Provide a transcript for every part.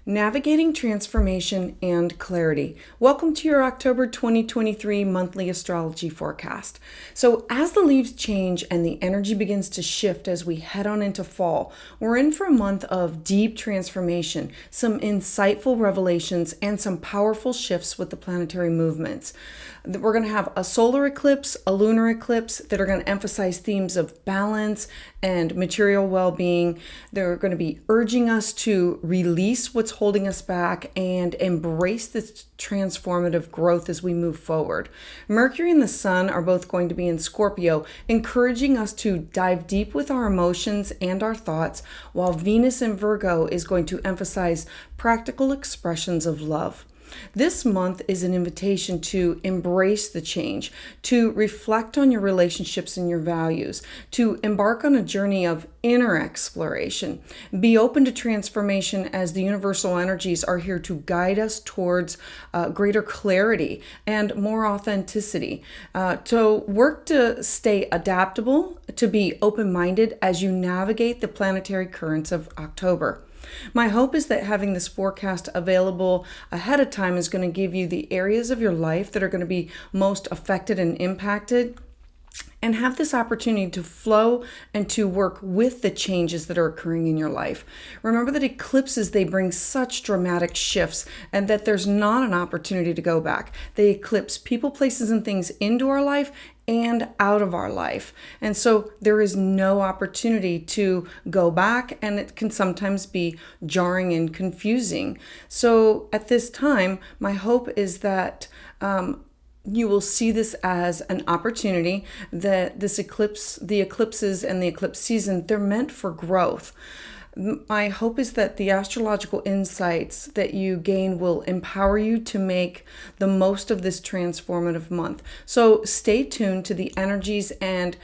Navigating transformation and clarity. Welcome to your October 2023 monthly astrology forecast. So, as the leaves change and the energy begins to shift as we head on into fall, we're in for a month of deep transformation, some insightful revelations, and some powerful shifts with the planetary movements. We're going to have a solar eclipse, a lunar eclipse that are going to emphasize themes of balance and material well-being. They're going to be urging us to release what's holding us back and embrace this transformative growth as we move forward. Mercury and the Sun are both going to be in Scorpio, encouraging us to dive deep with our emotions and our thoughts, while Venus in Virgo is going to emphasize practical expressions of love. This month is an invitation to embrace the change, to reflect on your relationships and your values, to embark on a journey of inner exploration. Be open to transformation as the universal energies are here to guide us towards greater clarity and more authenticity. To work to stay adaptable, to be open-minded as you navigate the planetary currents of October. My hope is that having this forecast available ahead of time is going to give you the areas of your life that are going to be most affected and impacted, and have this opportunity to flow and to work with the changes that are occurring in your life. Remember that eclipses, they bring such dramatic shifts, and that there's not an opportunity to go back. They eclipse people, places, and things into our life and out of our life. And so there is no opportunity to go back, and it can sometimes be jarring and confusing. So at this time, my hope is that you will see this as an opportunity, that this eclipse, the eclipses and the eclipse season, they're meant for growth. My hope is that the astrological insights that you gain will empower you to make the most of this transformative month. So stay tuned to the energies and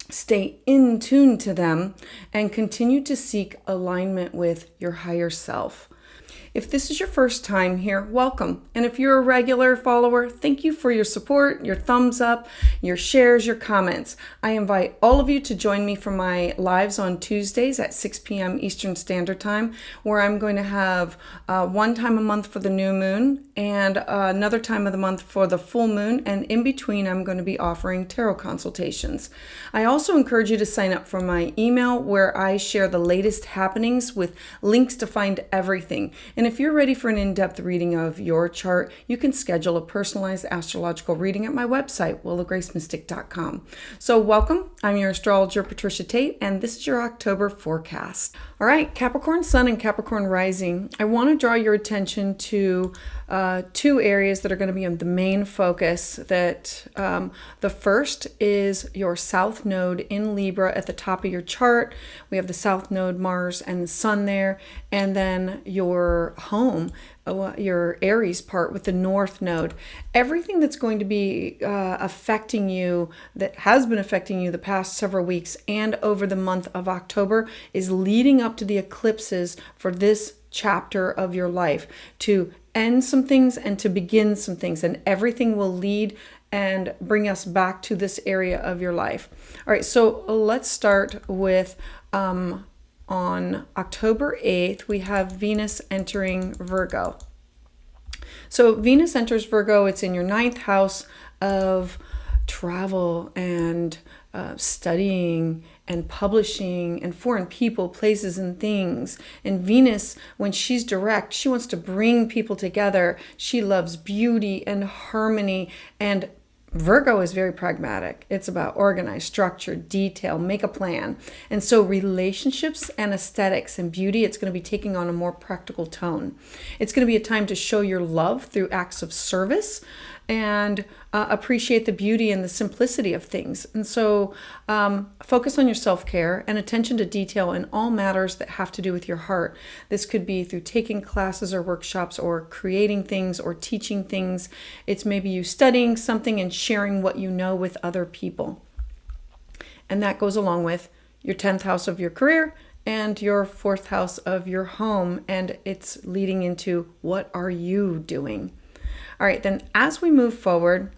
stay in tune to them, and continue to seek alignment with your higher self. If this is your first time here, welcome. And if you're a regular follower, thank you for your support, your thumbs up, your shares, your comments. I invite all of you to join me for my lives on Tuesdays at 6 p.m. Eastern Standard Time, where I'm going to have one time a month for the new moon and another time of the month for the full moon. And in between, I'm going to be offering tarot consultations. I also encourage you to sign up for my email, where I share the latest happenings with links to find everything. And if you're ready for an in-depth reading of your chart, you can schedule a personalized astrological reading at my website, willowgracemystic.com. So welcome. I'm your astrologer, Patricia Tate, and this is your October forecast. All right, Capricorn Sun and Capricorn Rising. I want to draw your attention to two areas that are going to be the main focus. That the first is your South Node in Libra at the top of your chart. We have the South Node, Mars, and the Sun there. And then your home, your Aries part with the North Node. Everything that's going to be affecting you, that has been affecting you the past several weeks and over the month of October, is leading up to the eclipses for this chapter of your life, to end some things and to begin some things, and everything will lead and bring us back to this area of your life. All right, so let's start with on October 8th, we have Venus entering Virgo. So Venus enters Virgo. It's in your 9th house of travel and studying and publishing and foreign people, places, and things. And Venus, when she's direct, she wants to bring people together. She loves beauty and harmony, and Virgo is very pragmatic. It's about organize, structure, detail, make a plan. And so relationships and aesthetics and beauty, it's going to be taking on a more practical tone. It's going to be a time to show your love through acts of service and appreciate the beauty and the simplicity of things. And so focus on your self-care and attention to detail in all matters that have to do with your heart. This could be through taking classes or workshops, or creating things, or teaching things. It's maybe you studying something and sharing what you know with other people. And that goes along with your 10th house of your career and your 4th house of your home. And it's leading into, what are you doing? All right, then as we move forward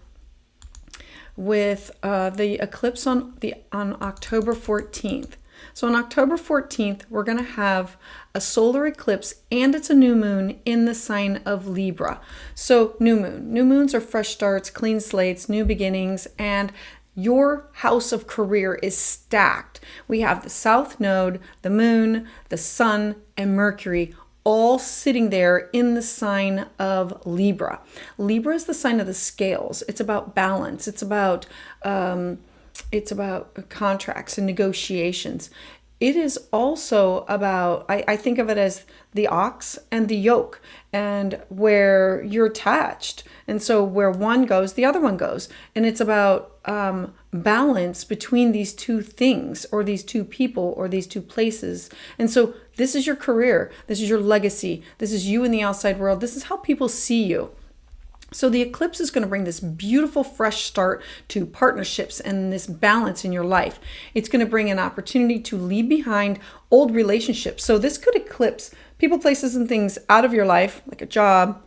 with the eclipse on October 14th, So on October 14th, we're going to have a solar eclipse, and it's a new moon in the sign of Libra. So new moon. New moons are fresh starts, clean slates, new beginnings, and your house of career is stacked. We have the South Node, the Moon, the Sun, and Mercury all sitting there in the sign of Libra. Libra is the sign of the scales. It's about balance. It's about contracts and negotiations. It is also about, I think of it as the ox and the yoke, and where you're attached. And so where one goes, the other one goes. And it's about balance between these two things, or these two people, or these two places. And so this is your career. This is your legacy. This is you in the outside world. This is how people see you. So the eclipse is going to bring this beautiful fresh start to partnerships and this balance in your life. It's going to bring an opportunity to leave behind old relationships. So this could eclipse people, places, and things out of your life, like a job,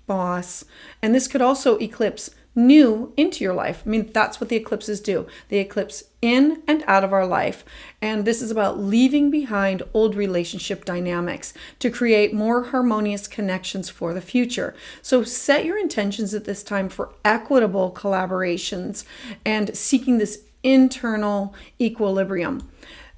boss. And this could also eclipse new into your life. I mean, that's what the eclipses do. They eclipse in and out of our life. And this is about leaving behind old relationship dynamics to create more harmonious connections for the future. So set your intentions at this time for equitable collaborations and seeking this internal equilibrium.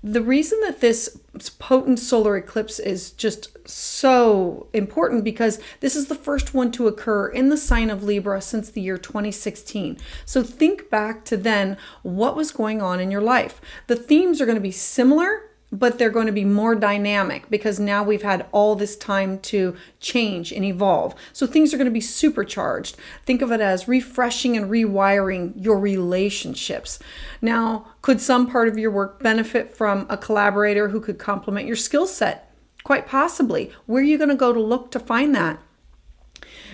The reason that this potent solar eclipse is just so important because this is the first one to occur in the sign of Libra since the year 2016. So think back to then, what was going on in your life? The themes are going to be similar, but they're going to be more dynamic because now we've had all this time to change and evolve. So things are going to be supercharged. Think of it as refreshing and rewiring your relationships. Now, could some part of your work benefit from a collaborator who could complement your skill set? Quite possibly. Where are you going to go to look to find that?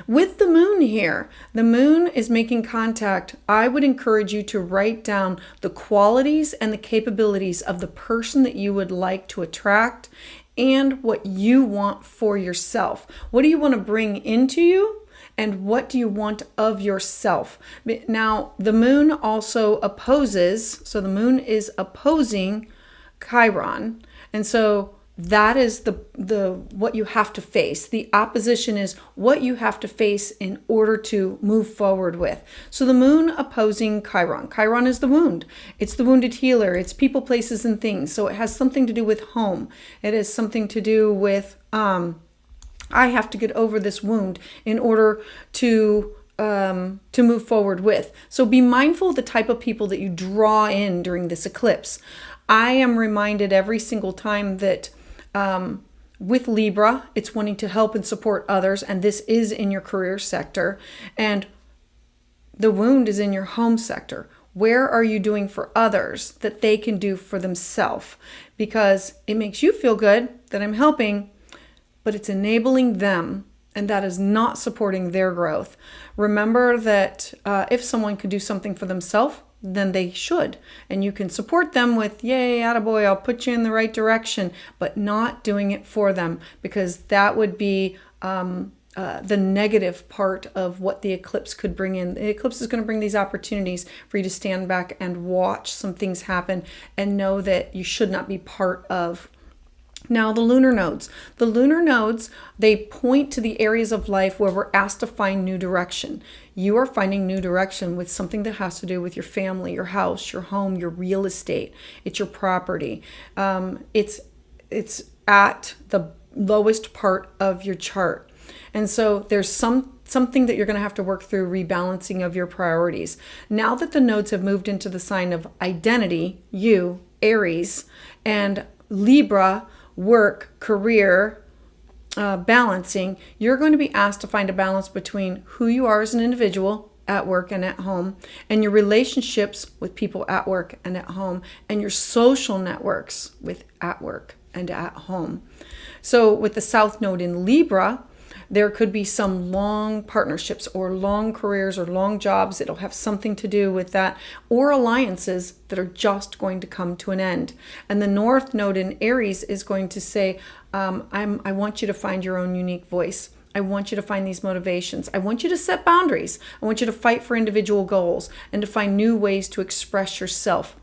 With the moon here, the moon is making contact. I would encourage you to write down the qualities and the capabilities of the person that you would like to attract and what you want for yourself. What do you want to bring into you? And what do you want of yourself? Now, the moon also opposes, so the moon is opposing Chiron. And so that is the what you have to face. The opposition is what you have to face in order to move forward with. So the moon opposing Chiron. Chiron is the wound. It's the wounded healer. It's people, places, and things. So it has something to do with home. It has something to do with I have to get over this wound in order to move forward with. So be mindful of the type of people that you draw in during this eclipse. I am reminded every single time that with Libra, it's wanting to help and support others, and this is in your career sector, and the wound is in your home sector. Where are you doing for others that they can do for themselves? Because it makes you feel good that I'm helping, but it's enabling them, and that is not supporting their growth. Remember that if someone could do something for themselves, then they should. And you can support them with, yay, attaboy, I'll put you in the right direction, but not doing it for them, because that would be the negative part of what the eclipse could bring in. The eclipse is going to bring these opportunities for you to stand back and watch some things happen and know that you should not be part of. Now, the lunar nodes. The lunar nodes, they point to the areas of life where we're asked to find new direction. You are finding new direction with something that has to do with your family, your house, your home, your real estate. It's your property. It's at the lowest part of your chart. And so there's something that you're going to have to work through, rebalancing of your priorities. Now that the nodes have moved into the sign of identity, you, Aries, and Libra, work, career, balancing, you're going to be asked to find a balance between who you are as an individual at work and at home, and your relationships with people at work and at home, and your social networks with at work and at home. So with the South Node in Libra, there could be some long partnerships or long careers or long jobs that'll have something to do with that, or alliances that are just going to come to an end. And the North Node in Aries is going to say, I want you to find your own unique voice. I want you to find these motivations. I want you to set boundaries. I want you to fight for individual goals and to find new ways to express yourself.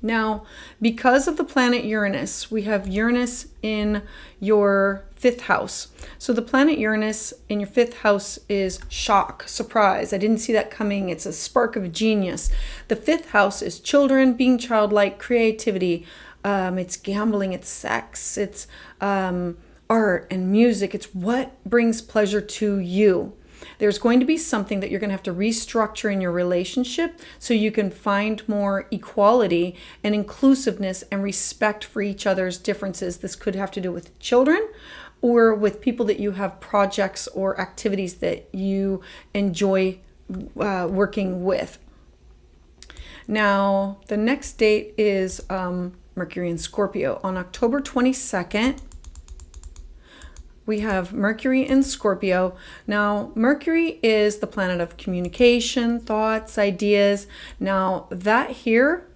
Now, because of the planet Uranus, we have Uranus in your 5th house. So the planet Uranus in your 5th house is shock, surprise. I didn't see that coming. It's a spark of genius. The 5th house is children, being childlike, creativity. It's gambling, it's sex, it's art and music. It's what brings pleasure to you. There's going to be something that you're going to have to restructure in your relationship so you can find more equality and inclusiveness and respect for each other's differences. This could have to do with children or with people that you have projects or activities that you enjoy working with. Now, the next date is Mercury and Scorpio. On October 22nd, we have Mercury in Scorpio. Now, Mercury is the planet of communication, thoughts, ideas. Now, that here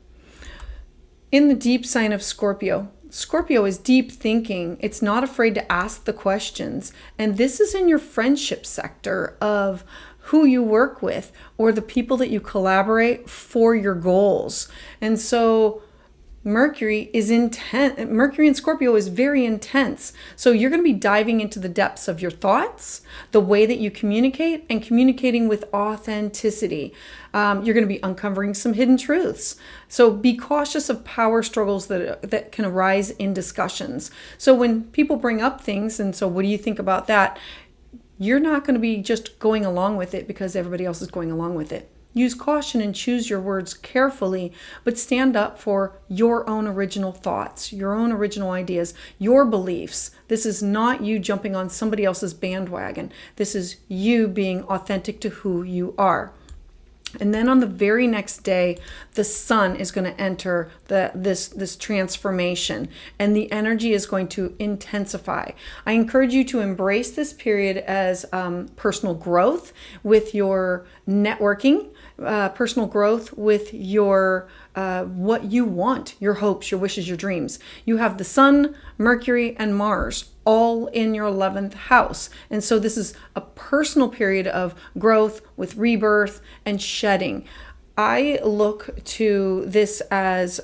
in the deep sign of Scorpio, Scorpio is deep thinking. It's not afraid to ask the questions. And this is in your friendship sector of who you work with or the people that you collaborate for your goals. And so Mercury is intense. Mercury in Scorpio is very intense. So you're going to be diving into the depths of your thoughts, the way that you communicate, and communicating with authenticity. You're going to be uncovering some hidden truths. So be cautious of power struggles that can arise in discussions. So when people bring up things, and so what do you think about that? You're not going to be just going along with it because everybody else is going along with it. Use caution and choose your words carefully, but stand up for your own original thoughts, your own original ideas, your beliefs. This is not you jumping on somebody else's bandwagon. This is you being authentic to who you are. And then on the very next day, the sun is going to enter this transformation, and the energy is going to intensify. I encourage you to embrace this period as personal growth with your networking, personal growth with your what you want, your hopes, your wishes, your dreams. You have the sun, Mercury, and Mars all in your 11th house. And so this is a personal period of growth with rebirth and shedding. I look to this as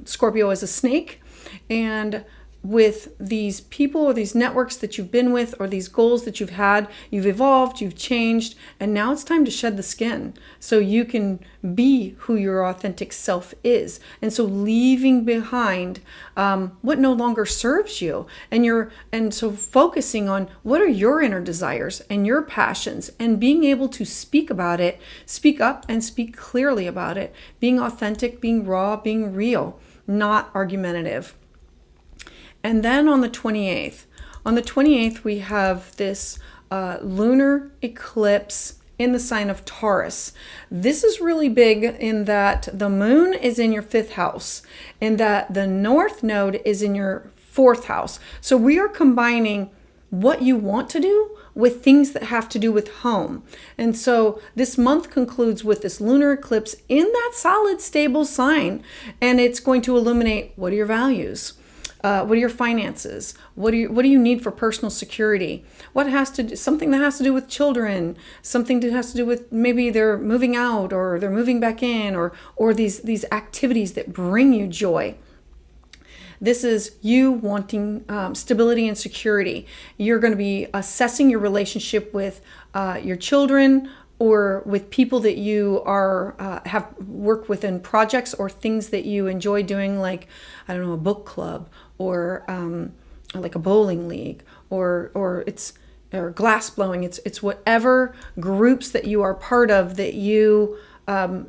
Scorpio as a snake, and with these people or these networks that you've been with or these goals that you've had, you've evolved, you've changed, and now it's time to shed the skin so you can be who your authentic self is. And so leaving behind what no longer serves you, and so focusing on what are your inner desires and your passions, and being able to speak about it, speak up and speak clearly about it, being authentic, being raw, being real, not argumentative. And then on the 28th, we have this lunar eclipse in the sign of Taurus. This is really big in that the moon is in your 5th house and that the north node is in your 4th house. So we are combining what you want to do with things that have to do with home. And so this month concludes with this lunar eclipse in that solid, stable sign, and it's going to illuminate what are your values. What are your finances? What do you need for personal security? Something that has to do with children, something that has to do with maybe they're moving out or they're moving back in, or these activities that bring you joy. This is you wanting stability and security. You're going to be assessing your relationship with your children, or with people that you have worked with in projects or things that you enjoy doing, like, I don't know, a book club or like a bowling league or glass blowing. It's whatever groups that you are part of that you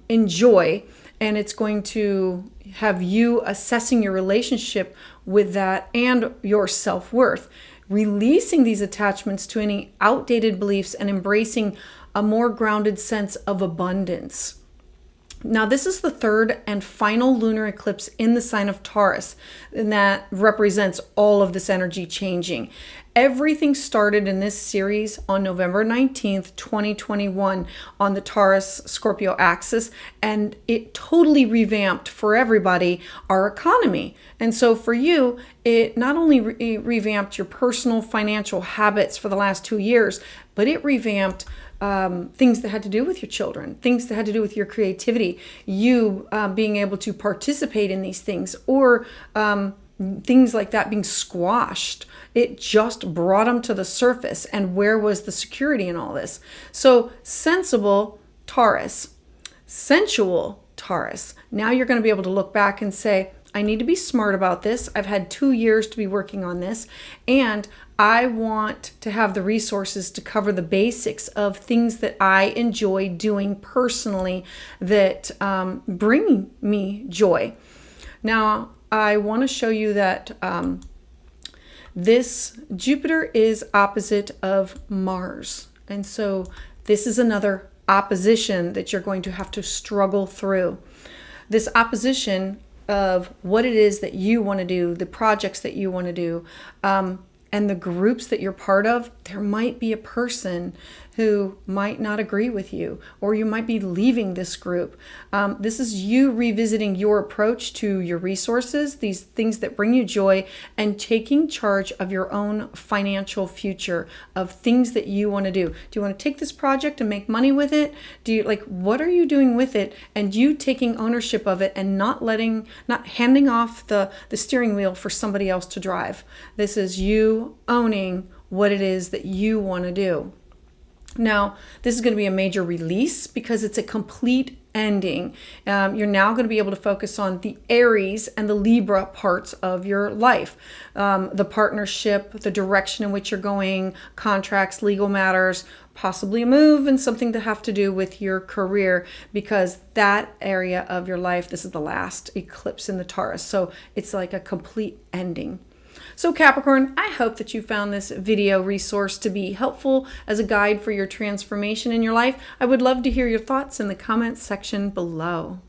enjoy, and it's going to have you assessing your relationship with that and your self-worth, releasing these attachments to any outdated beliefs and embracing a more grounded sense of abundance. Now, this is the third and final lunar eclipse in the sign of Taurus, and that represents all of this energy changing. Everything started in this series on November 19th, 2021 on the Taurus-Scorpio axis, and it totally revamped for everybody our economy. And so for you, it not only revamped your personal financial habits for the last 2 years, but it revamped things that had to do with your children, things that had to do with your creativity, you being able to participate in these things, or things like that being squashed. It just brought them to the surface. And where was the security in all this? So sensible Taurus, sensual Taurus. Now you're going to be able to look back and say, I need to be smart about this. I've had 2 years to be working on this, and I want to have the resources to cover the basics of things that I enjoy doing personally that bring me joy. Now, I want to show you that this Jupiter is opposite of Mars. And so this is another opposition that you're going to have to struggle through. This opposition of what it is that you want to do, the projects that you want to do, and the groups that you're part of. There might be a person who might not agree with you, or you might be leaving this group. This is you revisiting your approach to your resources, these things that bring you joy, and taking charge of your own financial future, of things that you want to do. Do you want to take this project and make money with it? What are you doing with it? And you taking ownership of it and not handing off the steering wheel for somebody else to drive. This is you owning what it is that you want to do. Now, this is going to be a major release because it's a complete ending. You're now going to be able to focus on the Aries and the Libra parts of your life. The partnership, the direction in which you're going, contracts, legal matters, possibly a move, and something to have to do with your career, because that area of your life, this is the last eclipse in the Taurus. So it's like a complete ending. So Capricorn, I hope that you found this video resource to be helpful as a guide for your transformation in your life. I would love to hear your thoughts in the comments section below.